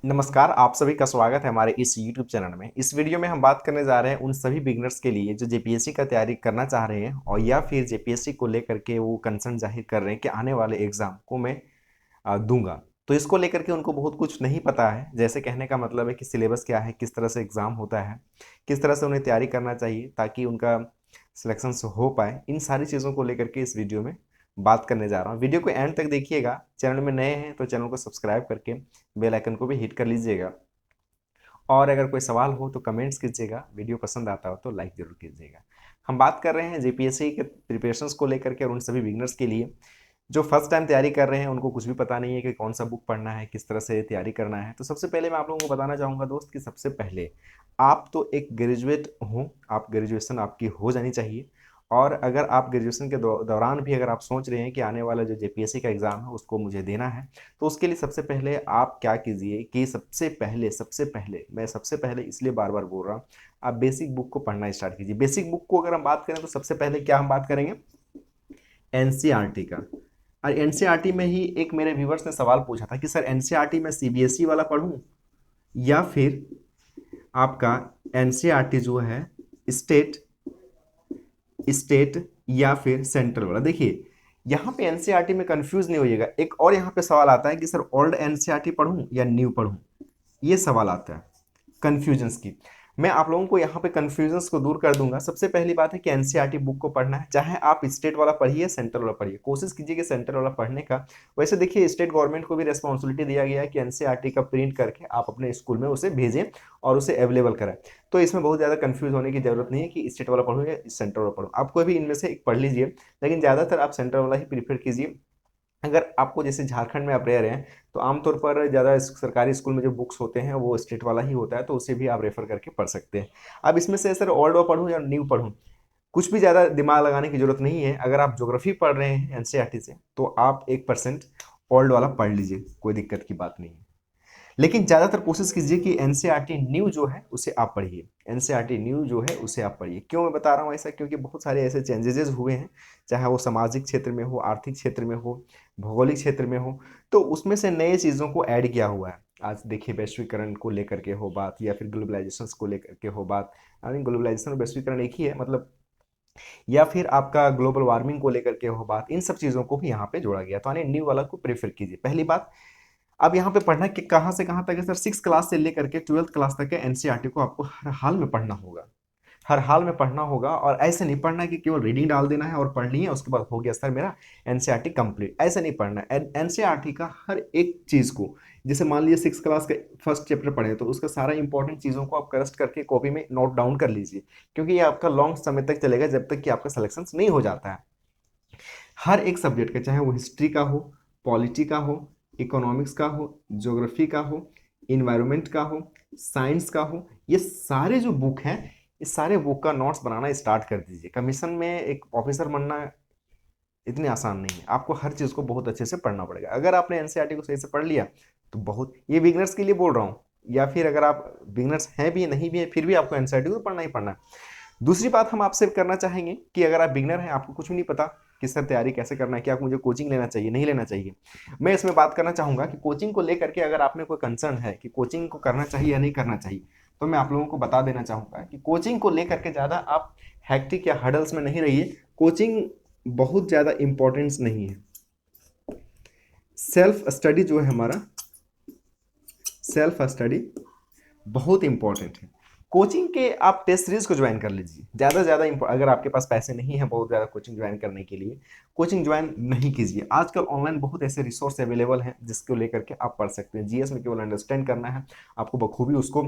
नमस्कार, आप सभी का स्वागत है हमारे इस YouTube चैनल में। इस वीडियो में हम बात करने जा रहे हैं उन सभी बिगिनर्स के लिए जो जेपीएससी का तैयारी करना चाह रहे हैं और या फिर जेपीएससी को लेकर के वो कंसर्न जाहिर कर रहे हैं कि आने वाले एग्जाम को मैं दूंगा। तो इसको लेकर के उनको बहुत कुछ नहीं पता है। जैसे कहने का मतलब है कि सिलेबस क्या है, किस तरह से एग्जाम होता है, किस तरह से उन्हें तैयारी करना चाहिए ताकि उनका सिलेक्शन हो पाए। इन सारी चीज़ों को लेकर के इस वीडियो में बात करने जा रहा हूँ। वीडियो को एंड तक देखिएगा। चैनल में नए हैं तो चैनल को सब्सक्राइब करके बेल आइकन को भी हिट कर लीजिएगा और अगर कोई सवाल हो तो कमेंट्स कीजिएगा। वीडियो पसंद आता हो तो लाइक ज़रूर कीजिएगा। हम बात कर रहे हैं जेपीएससी के प्रिपरेशंस को लेकर के और उन सभी बिगनर्स के लिए जो फर्स्ट टाइम तैयारी कर रहे हैं, उनको कुछ भी पता नहीं है कि कौन सा बुक पढ़ना है, किस तरह से तैयारी करना है। तो सबसे पहले मैं आप लोगों को बताना चाहूँगा दोस्त कि सबसे पहले आप तो एक ग्रेजुएट हो, आप ग्रेजुएशन आपकी हो जानी चाहिए। और अगर आप ग्रेजुएशन के दौरान भी अगर आप सोच रहे हैं कि आने वाला जो जेपीएससी का एग्ज़ाम है उसको मुझे देना है, तो उसके लिए सबसे पहले आप क्या कीजिए कि सबसे पहले मैं सबसे पहले इसलिए बार बार बोल रहा हूँ, आप बेसिक बुक को पढ़ना स्टार्ट कीजिए। बेसिक बुक को अगर हम बात करें तो सबसे पहले क्या हम बात करेंगे, एनसीईआरटी का। और एनसीईआरटी में ही एक मेरे व्यूवर्स ने सवाल पूछा था कि सर एनसीईआरटी में सीबीएसई वाला पढ़ूं या फिर आपका एनसीईआरटी जो है स्टेट स्टेट या फिर सेंट्रल वाला। देखिए यहाँ पे एनसीईआरटी में कंफ्यूज नहीं होइएगा। एक और यहाँ पे सवाल आता है कि सर ओल्ड एनसीईआरटी पढ़ूं या न्यू पढ़ूं, ये सवाल आता है कन्फ्यूजन्स की। मैं आप लोगों को यहाँ पे कन्फ्यूजन्स को दूर कर दूंगा। सबसे पहली बात है कि एनसीईआरटी बुक को पढ़ना है, चाहे आप स्टेट वाला पढ़िए सेंट्रल वाला पढ़िए, कोशिश कीजिए कि सेंट्रल वाला पढ़ने का। वैसे देखिए स्टेट गवर्नमेंट को भी रेस्पॉन्सिबिलिटी दिया गया है कि एनसीईआरटी का प्रिंट करके आप अपने स्कूल में उसे भेजें और उसे अवेलेबल कराएं। तो इसमें बहुत ज़्यादा कन्फ्यूज होने की जरूरत नहीं है कि स्टेट वाला पढ़ूँ या सेंट्रल वाला पढ़ूँ। आप कोई भी इनमें से एक पढ़ लीजिए, लेकिन ज़्यादातर आप सेंट्रल वाला ही प्रीफर कीजिए। अगर आपको जैसे झारखंड में आप रह रहे हैं तो आमतौर पर ज़्यादा सरकारी स्कूल में जो बुक्स होते हैं वो स्टेट वाला ही होता है, तो उसे भी आप रेफर करके पढ़ सकते हैं। अब इसमें से सर ओल्ड पढ़ूँ या न्यू पढ़ूँ, कुछ भी ज़्यादा दिमाग लगाने की जरूरत नहीं है। अगर आप ज्योग्राफी पढ़ रहे हैं एनसीईआरटी से तो आप 1% ओल्ड वाला पढ़ लीजिए, कोई दिक्कत की बात नहीं है। लेकिन ज़्यादातर कोशिश कीजिए कि एनसीईआरटी न्यू जो है उसे आप पढ़िए। एनसीईआरटी न्यू जो है उसे आप पढ़िए। क्यों मैं बता रहा हूँ ऐसा, क्योंकि बहुत सारे ऐसे चेंजेस हुए हैं, चाहे वो सामाजिक क्षेत्र में हो, आर्थिक क्षेत्र में हो, भौगोलिक क्षेत्र में हो, तो उसमें से नए चीज़ों को ऐड किया हुआ है। आज देखिए वैश्वीकरण को लेकर के हो बात या फिर ग्लोबलाइजेशन को लेकर के हो बात, आई मीन ग्लोबलाइजेशन और वैश्वीकरण एक ही है मतलब, या फिर आपका ग्लोबल वार्मिंग को लेकर के हो बात, इन सब चीज़ों को भी यहाँ पे जोड़ा गया। तो यानी न्यू वाला को प्रेफर कीजिए, पहली बात। अब यहाँ पे पढ़ना कि कहाँ से कहाँ तक है सर, 6 क्लास से लेकर के 12th क्लास तक के एनसीईआरटी को आपको हर हाल में पढ़ना होगा। हर हाल में पढ़ना होगा। और ऐसे नहीं पढ़ना है कि केवल रीडिंग डाल देना है और पढ़ लिया उसके बाद हो गया सर मेरा एनसीईआरटी कंप्लीट, ऐसे नहीं पढ़ना है। एनसीईआरटी का हर एक चीज़ को, जैसे मान लीजिए 6 क्लास का फर्स्ट चैप्टर पढ़े तो उसका सारा इंपॉर्टेंट चीज़ों को आप करस्ट करके कॉपी में नोट डाउन कर लीजिए, क्योंकि ये आपका लॉन्ग समय तक चलेगा जब तक कि आपका सिलेक्शन नहीं हो जाता है। हर एक सब्जेक्ट का, चाहे वो हिस्ट्री का हो, पॉलिटी का हो, इकोनॉमिक्स का हो, ज्योग्राफी का हो, इन्वायरमेंट का हो, साइंस का हो, ये सारे जो बुक हैं इस सारे बुक का नोट्स बनाना स्टार्ट कर दीजिए। कमीशन में एक ऑफिसर बनना इतनी आसान नहीं है, आपको हर चीज़ को बहुत अच्छे से पढ़ना पड़ेगा। अगर आपने एनसीईआरटी को सही से पढ़ लिया तो बहुत, ये बिगनर्स के लिए बोल रहा हूँ, या फिर अगर आप बिगनर्स हैं भी नहीं भी है फिर भी आपको एनसीईआरटी को पढ़ना ही पढ़ना है। दूसरी बात हम आपसे करना चाहेंगे कि अगर आप बिगनर हैं, आपको कुछ भी नहीं पता कि सर तैयारी कैसे करना है, कि आप मुझे कोचिंग लेना चाहिए नहीं लेना चाहिए, मैं इसमें बात करना चाहूँगा कि कोचिंग को लेकर के अगर आप में कोई कंसर्न है कि कोचिंग को करना चाहिए या नहीं करना चाहिए, तो मैं आप लोगों को बता देना चाहूँगा कि कोचिंग को लेकर के ज़्यादा आप हैक्टिक या हडल्स में नहीं रहिए। कोचिंग बहुत ज़्यादा इंपॉर्टेंस नहीं है। सेल्फ स्टडी जो है हमारा, सेल्फ स्टडी बहुत इंपॉर्टेंट है। कोचिंग के आप टेस्ट सीरीज को ज्वाइन कर लीजिए ज़्यादा से ज़्यादा। अगर आपके पास पैसे नहीं है बहुत ज़्यादा कोचिंग ज्वाइन करने के लिए, कोचिंग ज्वाइन नहीं कीजिए। आजकल ऑनलाइन बहुत ऐसे रिसोर्स अवेलेबल हैं जिसको लेकर के आप पढ़ सकते हैं। जीएस में केवल अंडरस्टैंड करना है, आपको बखूबी उसको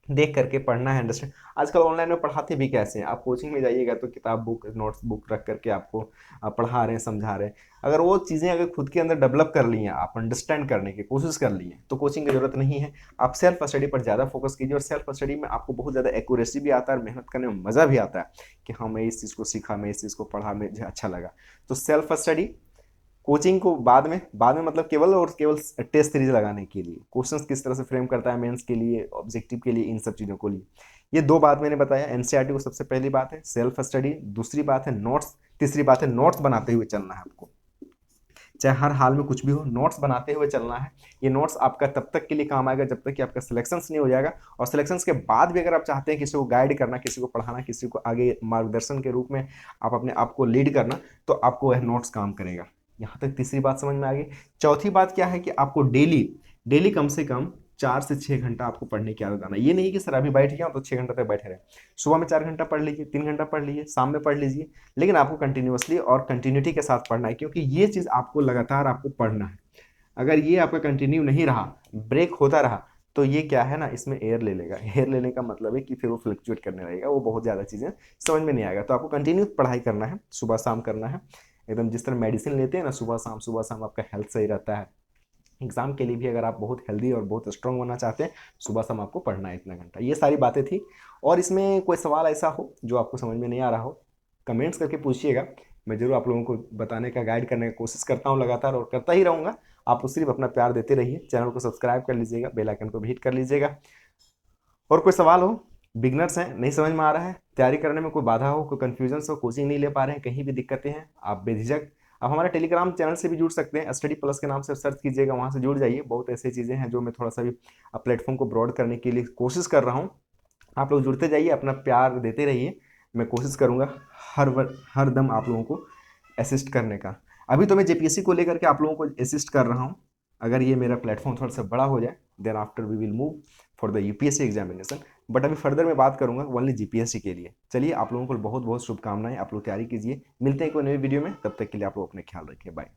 देख करके पढ़ना है, अंडरस्टैंड। आजकल ऑनलाइन में पढ़ाते भी कैसे हैं, आप कोचिंग में जाइएगा तो किताब बुक नोट्स बुक रख करके आपको पढ़ा रहे हैं, समझा रहे हैं। अगर वो चीज़ें अगर खुद के अंदर डेवलप कर ली हैं, आप अंडरस्टैंड करने की कोशिश कर ली हैं, तो कोचिंग की जरूरत नहीं है। आप सेल्फ स्टडी पर ज़्यादा फोकस कीजिए, और सेल्फ स्टडी में आपको बहुत ज़्यादा एक्यूरेसी भी आता है और मेहनत करने में मज़ा भी आता है कि हाँ मैं इस चीज़ को सीखा, मैं इस चीज़ को पढ़ा, मुझे अच्छा लगा। तो सेल्फ स्टडी, कोचिंग को बाद में मतलब केवल और केवल टेस्ट सीरीज लगाने के लिए, क्वेश्चंस किस तरह से फ्रेम करता है मेंस के लिए, ऑब्जेक्टिव के लिए, इन सब चीज़ों को लिए। ये दो बात मैंने बताया एनसीईआरटी को। सबसे पहली बात है सेल्फ स्टडी, दूसरी बात है नोट्स, तीसरी बात है नोट्स बनाते हुए चलना है आपको। चाहे हर हाल में कुछ भी हो, नोट्स बनाते हुए चलना है। ये नोट्स आपका तब तक के लिए काम आएगा जब तक कि आपका सिलेक्शंस नहीं हो जाएगा, और सिलेक्शंस के बाद भी अगर आप चाहते हैं किसी को गाइड करना, किसी को पढ़ाना, किसी को आगे मार्गदर्शन के रूप में आप अपने आप को लीड करना, तो आपको वह नोट्स काम करेगा। यहाँ तक तीसरी बात समझ में आ गई। चौथी बात क्या है कि आपको डेली डेली कम से कम 4 से 6 घंटा आपको पढ़ने की आदत आना। ये नहीं कि सर अभी बैठ गया तो 6 घंटा तक बैठे रहे। सुबह में 4 घंटा पढ़ लीजिए, 3 घंटा पढ़ लीजिए, शाम में पढ़ लीजिए, लेकिन आपको कंटिन्यूअसली और कंटिन्यूटी के साथ पढ़ना है, क्योंकि ये चीज़ आपको लगातार आपको पढ़ना है। अगर ये आपका कंटिन्यू नहीं रहा, ब्रेक होता रहा, तो ये क्या है ना, इसमें एयर ले लेगा। एयर लेने का मतलब है कि फिर वो फ्लक्चुएट करने लगेगा, वो बहुत ज़्यादा चीज़ें समझ में नहीं आएगा। तो आपको कंटिन्यू पढ़ाई करना है, सुबह शाम करना है, एकदम जिस तरह मेडिसिन लेते हैं ना, सुबह शाम आपका हेल्थ सही रहता है। एग्जाम के लिए भी अगर आप बहुत हेल्दी और बहुत स्ट्रांग होना चाहते हैं, सुबह शाम आपको पढ़ना है इतना घंटा। ये सारी बातें थी। और इसमें कोई सवाल ऐसा हो जो आपको समझ में नहीं आ रहा हो, कमेंट्स करके पूछिएगा। मैं जरूर आप लोगों को बताने का, गाइड करने की कोशिश करता हूँ लगातार, और करता ही रहूँगा। आप सिर्फ अपना प्यार देते रहिए, चैनल को सब्सक्राइब कर लीजिएगा, बेल आइकन को भी हिट कर लीजिएगा। और कोई सवाल हो, बिगनर्स हैं, नहीं समझ में आ रहा है, तैयारी करने में कोई बाधा हो, कोई कन्फ्यूजन हो, कोचिंग नहीं ले पा रहे हैं, कहीं भी दिक्कतें हैं, आप बेझिझक आप हमारे टेलीग्राम चैनल से भी जुड़ सकते हैं। स्टडी प्लस के नाम से सर्च कीजिएगा, वहाँ से जुड़ जाइए। बहुत ऐसी चीज़ें हैं जो मैं थोड़ा सा भी प्लेटफॉर्म को ब्रॉड करने के लिए कोशिश कर रहा हूँ। आप लोग जुड़ते जाइए, अपना प्यार देते रहिए। मैं कोशिश करूँगा हर दम आप लोगों को असिस्ट करने का। अभी तो मैं जेपीएससी को लेकर के आप लोगों को असिस्ट कर रहा हूँ। अगर ये मेरा प्लेटफॉर्म थोड़ा सा बड़ा हो जाए, then after we will move for the UPSC examination. But अभी फर्दर मैं बात करूंगा ओनली जीपीएससी के लिए। चलिए, आप लोगों को बहुत बहुत शुभकामनाएं, आप लोग तैयारी कीजिए। मिलते हैं कोई नई वीडियो में, तब तक के लिए आप लोग अपने ख्याल रखिए। बाय।